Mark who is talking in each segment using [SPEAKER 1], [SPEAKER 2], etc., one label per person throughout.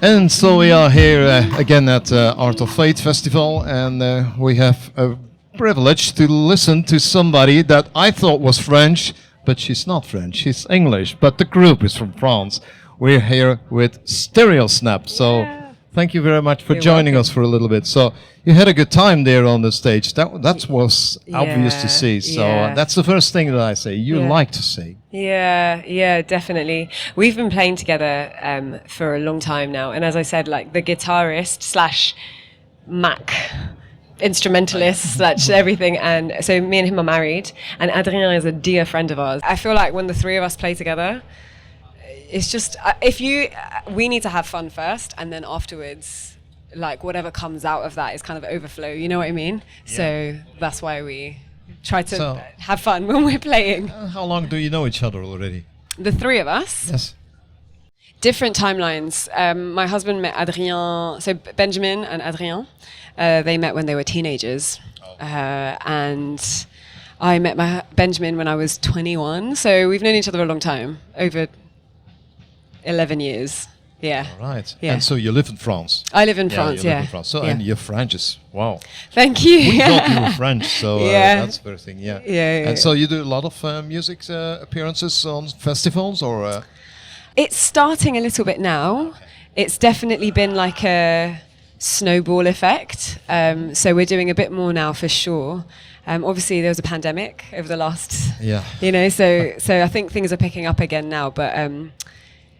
[SPEAKER 1] And so we are here again at Art of Fate Festival, and we have a privilege to listen to somebody that I thought was French, but she's not French, she's English, but the group is from France. We're here with StereoSnap, so thank you very much for joining us for a little bit. So you had a good time there on the stage. That was obvious to see. So that's the first thing that I say. You like to see.
[SPEAKER 2] Yeah, definitely. We've been playing together for a long time now. And as I said, like the guitarist slash Mac instrumentalist slash everything. And so me and him are married. And Adrien is a dear friend of ours. I feel like when the three of us play together, it's just, we need to have fun first. And then afterwards, like whatever comes out of that is kind of overflow. You know what I mean? Yeah. So that's why we try to have fun when we're playing.
[SPEAKER 1] How long do you know each other already?
[SPEAKER 2] The three of us?
[SPEAKER 1] Yes.
[SPEAKER 2] Different timelines. My husband met Adrien, so Benjamin and Adrien, they met when they were teenagers. And I met Benjamin when I was 21. So we've known each other a long time, over 11 years. Yeah.
[SPEAKER 1] All right.
[SPEAKER 2] Yeah.
[SPEAKER 1] And so you live in France?
[SPEAKER 2] I live in France,
[SPEAKER 1] live in France. So, and your French is, wow.
[SPEAKER 2] Thank you.
[SPEAKER 1] We thought you were French, so that's the first thing, yeah. And so you do a lot of music appearances on festivals, or?
[SPEAKER 2] It's starting a little bit now. Okay. It's definitely been like a snowball effect. So we're doing a bit more now for sure. Obviously there was a pandemic over the last, so I think things are picking up again now, but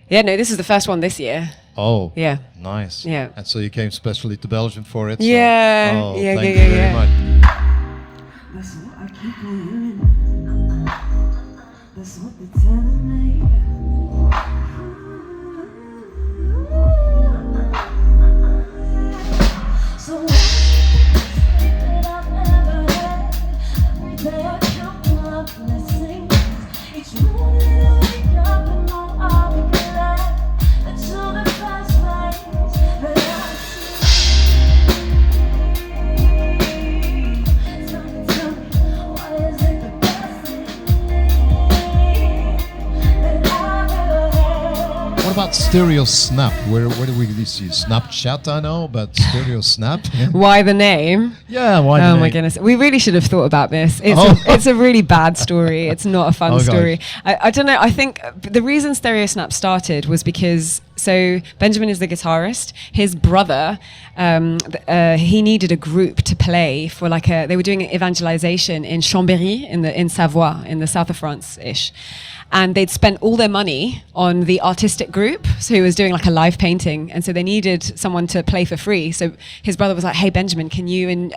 [SPEAKER 2] this is the first one this year.
[SPEAKER 1] Oh,
[SPEAKER 2] yeah,
[SPEAKER 1] nice.
[SPEAKER 2] Yeah,
[SPEAKER 1] and so you came specially to Belgium for it.
[SPEAKER 2] Yeah,
[SPEAKER 1] so, thank you very much.
[SPEAKER 3] That's what I keep on hearing. That's what they're telling me. So that I've ever had. Every day I count my blessings. Each morning I wake up and know I will be glad until the first place that I see. Tell me, what is it the best thing that I've ever had?
[SPEAKER 1] What about StereoSnap? Where do we see Snapchat? I know, but StereoSnap.
[SPEAKER 2] Why the name?
[SPEAKER 1] Yeah, why the name?
[SPEAKER 2] Oh my goodness, we really should have thought about this. It's a really bad story. It's not a fun story. I don't know. I think the reason StereoSnap started was because Benjamin is the guitarist. His brother, he needed a group to play for they were doing evangelization in Chambéry in Savoie, in the south of France-ish. And they'd spent all their money on the artistic group, so he was doing like a live painting, and so they needed someone to play for free. So his brother was like, "Hey Benjamin, can you and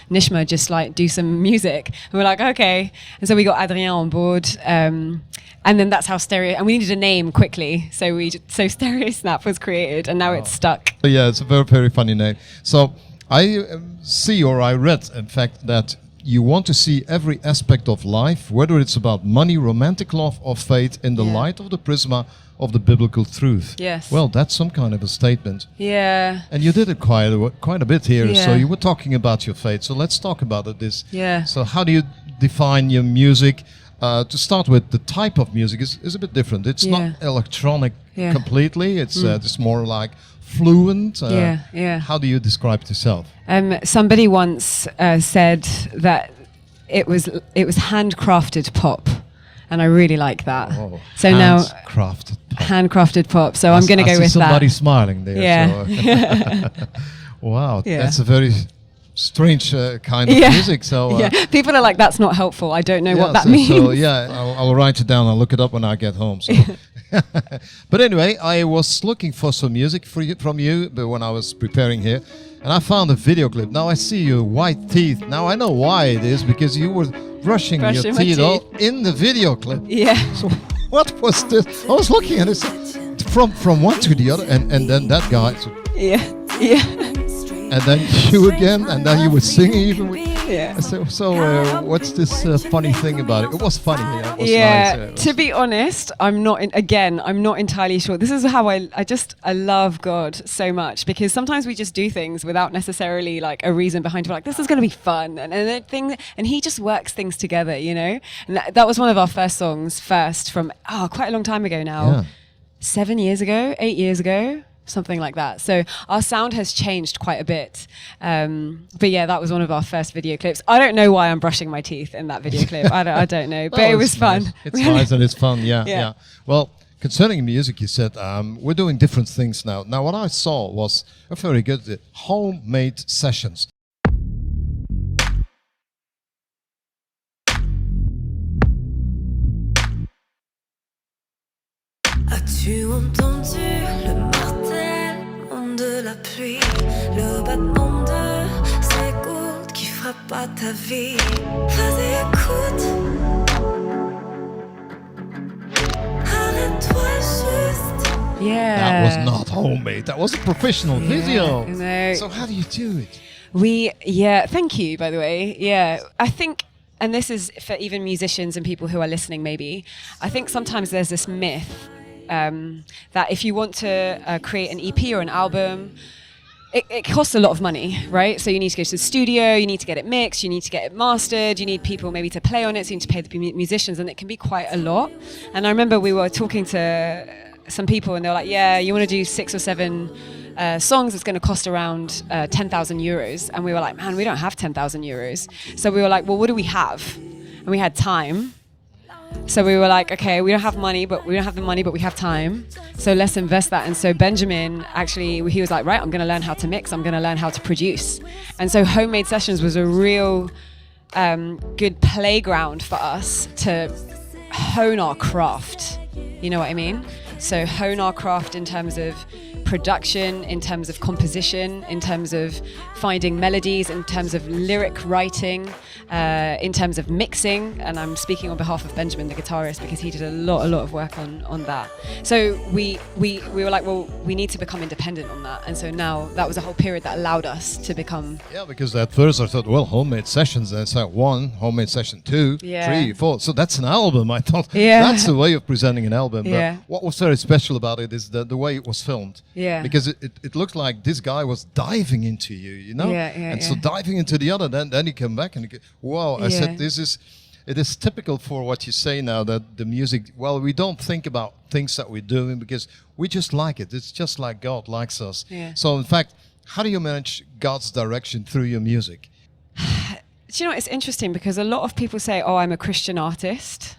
[SPEAKER 2] Nishma just like do some music?" And we're like, "Okay." And so we got Adrien on board, and then that's how and we needed a name quickly, so StereoSnap was created, and now it's stuck.
[SPEAKER 1] Yeah, it's a very, very funny name. So I I read, in fact, that you want to see every aspect of life, whether it's about money, romantic love, or fate, in the light of the prisma of the biblical truth.
[SPEAKER 2] Yes.
[SPEAKER 1] Well, that's some kind of a statement.
[SPEAKER 2] Yeah.
[SPEAKER 1] And you did it quite a bit here. Yeah. So you were talking about your fate. So let's talk about it. So how do you define your music? To start with, the type of music is a bit different. It's not electronic completely. It's just more like fluent. How do you describe it yourself?
[SPEAKER 2] Somebody once said that it was handcrafted pop, and I really like that.
[SPEAKER 1] Oh,
[SPEAKER 2] so now
[SPEAKER 1] handcrafted
[SPEAKER 2] pop. So I'm going to go with
[SPEAKER 1] somebody
[SPEAKER 2] that.
[SPEAKER 1] Smiling there.
[SPEAKER 2] Yeah.
[SPEAKER 1] So. Wow, that's a very strange kind of music. So
[SPEAKER 2] people are like, that's not helpful. I don't know what that means.
[SPEAKER 1] So I'll write it down. I'll look it up when I get home. So. But anyway, I was looking for some music from you when I was preparing here, and I found a video clip. Now I see your white teeth. Now I know why it is, because you were brushing your teeth all in the video clip.
[SPEAKER 2] Yeah.
[SPEAKER 1] So what was this? I was looking at this from one to the other, and then that guy. So and then you again, and then you were singing even with.
[SPEAKER 2] Yeah.
[SPEAKER 1] So what's this funny thing about it? It was funny. Yeah. It was nice,
[SPEAKER 2] to be honest, I'm not entirely sure. This is how I love God so much, because sometimes we just do things without necessarily like a reason behind it. Like, this is going to be fun, and he just works things together, you know. And that was one of our first songs, from quite a long time ago now. Yeah. 8 years ago. something like that. So our sound has changed quite a bit. But yeah, that was one of our first video clips. I don't know why I'm brushing my teeth in that video clip. I don't know, but it was fun.
[SPEAKER 1] Nice. It's nice and it's fun, yeah.
[SPEAKER 2] Yeah.
[SPEAKER 1] Well, concerning music, you said we're doing different things now. Now, what I saw was a very good homemade sessions.
[SPEAKER 3] As-tu entendu le martèlement de la pluie, le battement de ces gouttes qui frappent à ta vie? Vas-y, écoute. Arrête-toi juste.
[SPEAKER 2] Yeah.
[SPEAKER 1] That was not homemade. That was a professional video.
[SPEAKER 2] No.
[SPEAKER 1] So how do you do it?
[SPEAKER 2] Thank you, by the way. Yeah, I think, and this is for even musicians and people who are listening maybe, I think sometimes there's this myth that if you want to create an EP or an album, it costs a lot of money, right? So you need to go to the studio, you need to get it mixed, you need to get it mastered, you need people maybe to play on it, so you need to pay the musicians, and it can be quite a lot. And I remember we were talking to some people and they were like, yeah, you want to do 6 or 7 songs, it's going to cost around 10,000 euros. And we were like, man, we don't have 10,000 euros. So we were like, well, what do we have? And we had time. So we were like, okay, we don't have the money, but we have time. So let's invest that. And so Benjamin, actually, he was like, right, I'm going to learn how to mix. I'm going to learn how to produce. And so Homemade Sessions was a real good playground for us to hone our craft. You know what I mean? So hone our craft in terms of production, in terms of composition, in terms of finding melodies, in terms of lyric writing, in terms of mixing. And I'm speaking on behalf of Benjamin, the guitarist, because he did a lot of work on that. So we were like, well, we need to become independent on that. And so now that was a whole period that allowed us to become...
[SPEAKER 1] Yeah, because at first I thought, well, homemade sessions, and it's like 1, homemade session 2, 3, 4. So that's an album. I thought that's the way of presenting an album.
[SPEAKER 2] Yeah.
[SPEAKER 1] But what was very special about it is the way it was filmed.
[SPEAKER 2] Yeah.
[SPEAKER 1] Because it looked like this guy was diving into you, you know? So diving into the other, then he came back and wow, I said, it is typical for what you say now, that the music, well, we don't think about things that we're doing because we just like it. It's just like God likes us.
[SPEAKER 2] Yeah.
[SPEAKER 1] So in fact, how do you manage God's direction through your music?
[SPEAKER 2] Do you know, it's interesting because a lot of people say, oh, I'm a Christian artist.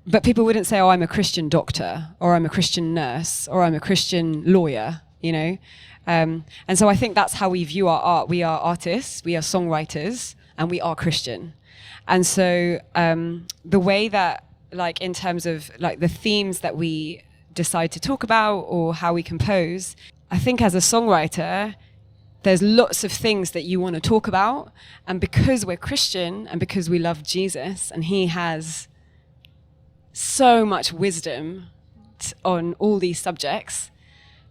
[SPEAKER 2] But people wouldn't say, oh, I'm a Christian doctor, or I'm a Christian nurse, or I'm a Christian lawyer, you know? And so I think that's how we view our art. We are artists, we are songwriters, and we are Christian. And so the way that, like, in terms of like the themes that we decide to talk about or how we compose, I think as a songwriter, there's lots of things that you want to talk about. And because we're Christian and because we love Jesus and he has so much wisdom on all these subjects,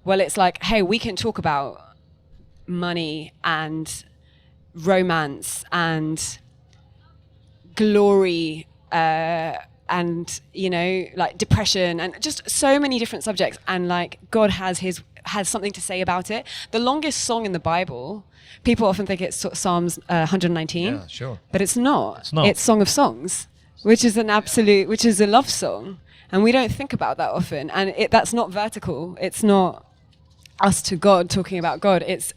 [SPEAKER 2] well, it's like, hey, we can talk about money and romance and glory and, you know, like depression and just so many different subjects. And like God has something to say about it. The longest song in the Bible, people often think it's Psalms 119.
[SPEAKER 1] Yeah, sure.
[SPEAKER 2] But it's not.
[SPEAKER 1] It's not.
[SPEAKER 2] It's Song of Songs, which is which is a love song. And we don't think about that often. And that's not vertical. It's not us to God talking about God. It's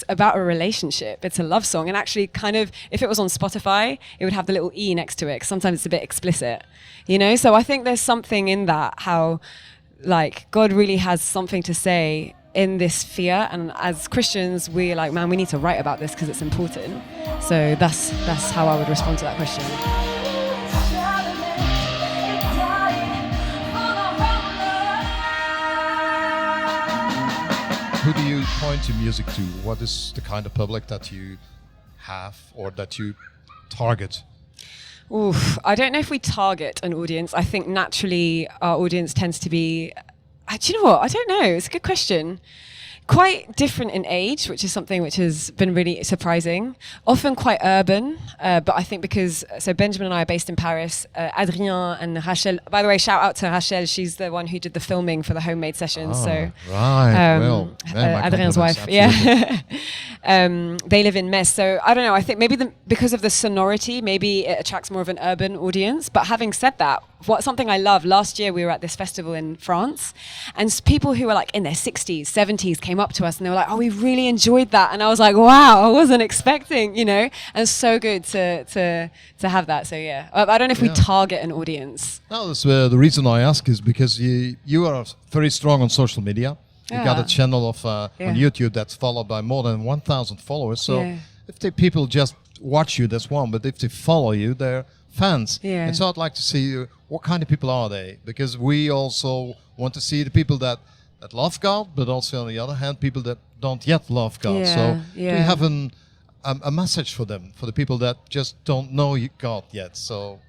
[SPEAKER 2] about a relationship. It's a love song. And actually kind of, if it was on Spotify, it would have the little E next to it, 'cause sometimes it's a bit explicit, you know? So I think there's something in that, how like God really has something to say in this sphere. And as Christians, we're like, man, we need to write about this because it's important. So that's how I would respond to that question.
[SPEAKER 1] Who do you point your music to? What is the kind of public that you have or that you target?
[SPEAKER 2] Oof, I don't know if we target an audience. I think naturally our audience tends to be, do you know what? I don't know. It's a good question. Quite different in age, which is something which has been really surprising. Often quite urban, but I think because, so Benjamin and I are based in Paris. Adrien and Rachel, by the way, shout out to Rachel. She's the one who did the filming for the homemade sessions.
[SPEAKER 1] Oh,
[SPEAKER 2] so,
[SPEAKER 1] right. Well,
[SPEAKER 2] Adrien's wife. Yeah. They live in Metz, so I don't know. I think maybe because of the sonority, maybe it attracts more of an urban audience. But having said that, something I love, last year we were at this festival in France, and people who were like in their 60s, 70s came up to us and they were like, "Oh, we really enjoyed that," and I was like, "Wow, I wasn't expecting," and it's so good to have that. So yeah, I don't know if we target an audience.
[SPEAKER 1] No, that's, the reason I ask is because you are very strong on social media. You got a channel on YouTube that's followed by more than 1,000 followers. So if the people just watch you, that's one. But if they follow you, they're fans.
[SPEAKER 2] Yeah.
[SPEAKER 1] And so I'd like to see what kind of people are they? Because we also want to see the people that love God, but also on the other hand, people that don't yet love God.
[SPEAKER 2] Yeah,
[SPEAKER 1] So do
[SPEAKER 2] yeah.
[SPEAKER 1] you have a message for them, for the people that just don't know God yet? So...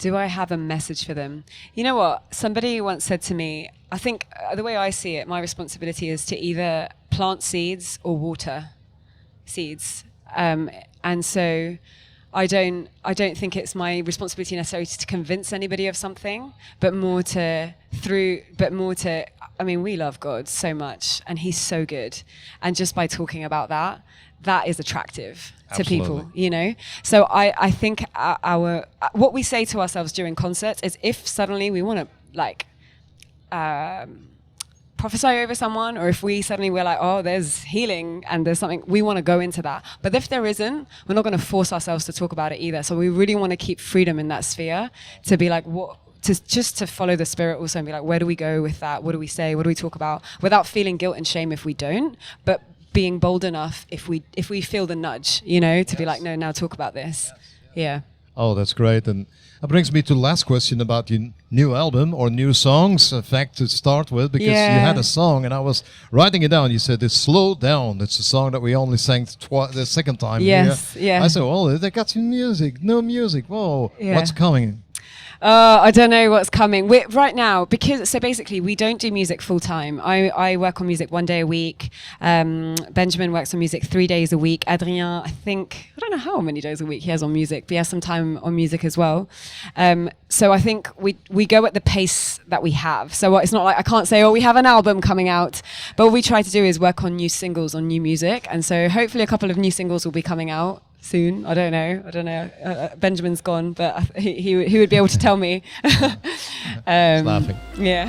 [SPEAKER 2] Do I have a message for them? You know what? Somebody once said to me, I think the way I see it, my responsibility is to either plant seeds or water seeds. And so I don't think it's my responsibility necessarily to convince anybody of something, but more to, I mean, we love God so much and he's so good. And just by talking about that is attractive to people, So I think what we say to ourselves during concerts is if suddenly we want to prophesy over someone, or if we suddenly we're like, oh, there's healing and there's something, we want to go into that. But if there isn't, we're not going to force ourselves to talk about it either. So we really want to keep freedom in that sphere to be like, to follow the spirit also and be like, where do we go with that? What do we say? What do we talk about? Without feeling guilt and shame if we don't, but being bold enough if we feel the nudge, to be like, no, now talk about this. Yeah.
[SPEAKER 1] Oh, that's great. And that brings me to the last question about your new album or new songs, in fact, to start with, because you had a song and I was writing it down. You said it's Slow Down. It's a song that we only sang the second time.
[SPEAKER 2] Yes,
[SPEAKER 1] here.
[SPEAKER 2] yeah.
[SPEAKER 1] I said, oh, they got some music, no music. Whoa, what's coming?
[SPEAKER 2] I don't know what's coming. Right now, so basically we don't do music full time. I work on music 1 day a week. Benjamin works on music 3 days a week. Adrien, I don't know how many days a week he has on music, but he has some time on music as well. So I think we go at the pace that we have. So it's not like I can't say, oh, we have an album coming out. But what we try to do is work on new singles, on new music. And so hopefully a couple of new singles will be coming out soon. I don't know. Benjamin's gone, but he would be able to tell me.
[SPEAKER 1] Laughing.
[SPEAKER 2] Yeah.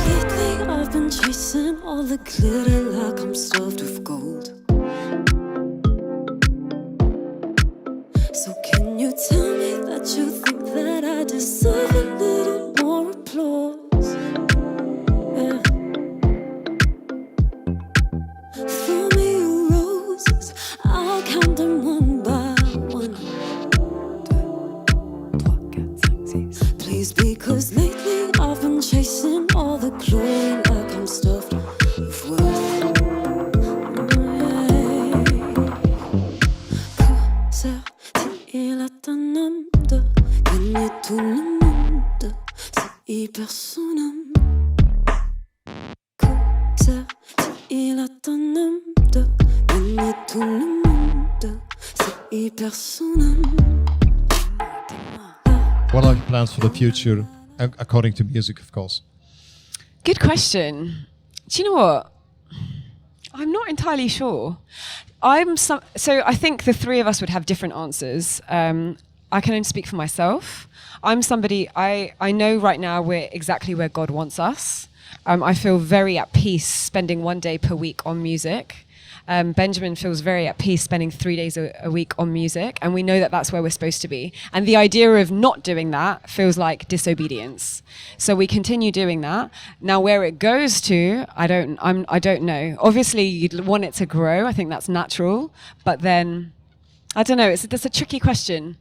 [SPEAKER 3] Lately I've been chasing all the glitter like I'm stuffed with gold. So can you tell me that you think that I deserve a little more applause? Yeah. Throw me your roses, I'll count them one by one. Please, because lately I've been chasing all the glory like I'm stuffed with worth. Il a ton homme de gagner tout le monde, c'est hyper son homme. Il a ton homme de gagner tout le monde, c'est hyper son homme.
[SPEAKER 1] What are your plans for the future, according to music, of course?
[SPEAKER 2] Good question. Do you know what? I'm not entirely sure. So I think the three of us would have different answers. I can only speak for myself. I'm somebody, I know right now we're exactly where God wants us. I feel very at peace spending 1 day per week on music. Benjamin feels very at peace spending 3 days a week on music, and we know that that's where we're supposed to be. And the idea of not doing that feels like disobedience. So we continue doing that. Now, where it goes to, I don't know. Obviously, you'd want it to grow. I think that's natural. But then, I don't know. That's a tricky question.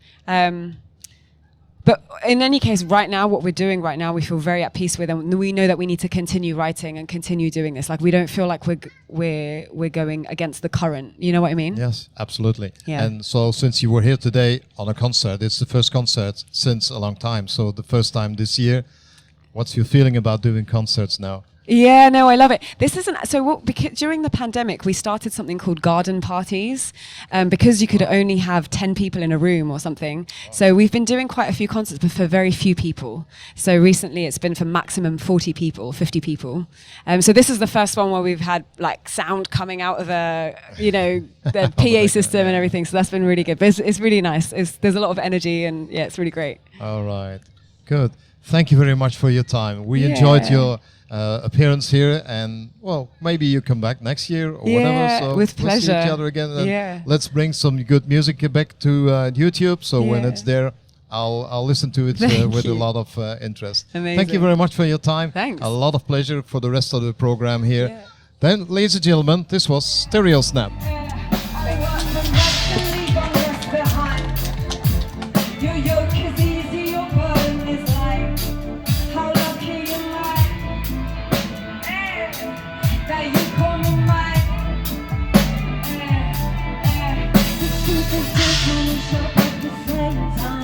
[SPEAKER 2] But in any case, right now, what we're doing right now, we feel very at peace with, and we know that we need to continue writing and continue doing this. Like, we don't feel like we're going against the current. You know what I mean?
[SPEAKER 1] Yes, absolutely.
[SPEAKER 2] Yeah.
[SPEAKER 1] And so, since you were here today on a concert, it's the first concert since a long time. So the first time this year. What's your feeling about doing concerts now?
[SPEAKER 2] Yeah, no, I love it. This isn't so. What, because during the pandemic, we started something called garden parties, because you could only have 10 people in a room or something. So we've been doing quite a few concerts, but for very few people. So recently, it's been for maximum 40 people, 50 people. So this is the first one where we've had like sound coming out of the PA system and everything. So that's been really good. But it's really nice. There's a lot of energy, and yeah, it's really great.
[SPEAKER 1] All right. Good. Thank you very much for your time. We enjoyed your appearance here, and well, maybe you come back next year or whatever. So
[SPEAKER 2] with
[SPEAKER 1] we'll see
[SPEAKER 2] pleasure.
[SPEAKER 1] each other again. And
[SPEAKER 2] Yeah.
[SPEAKER 1] let's bring some good music back to YouTube. So when it's there, I'll listen to it with a lot of interest.
[SPEAKER 2] Amazing.
[SPEAKER 1] Thank you very much for your time.
[SPEAKER 2] Thanks.
[SPEAKER 1] A lot of pleasure for the rest of the program here.
[SPEAKER 2] Yeah.
[SPEAKER 1] Then, ladies and gentlemen, this was StereoSnap.
[SPEAKER 3] Show at the same time.